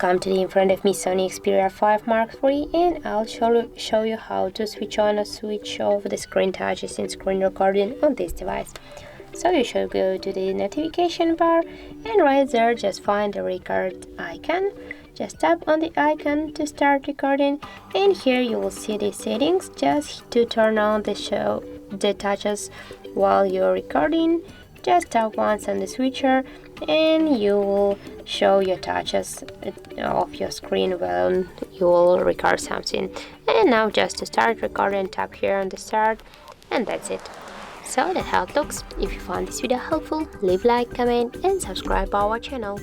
Welcome today in front of me SONY Xperia 5 Mark III, and I'll show you how to switch on or switch off the screen touches in screen recording on this device. So you should go to the notification bar, and right there just find the record icon. Just tap on the icon to start recording, and here you will see the settings just to turn on the touches while you're recording. Just tap once on the switcher and you will show your touches of your screen when you will record something. And now just to start recording, tap here on the start, and that's it. So that's how it looks. If you found this video helpful, leave a like, comment and subscribe our channel.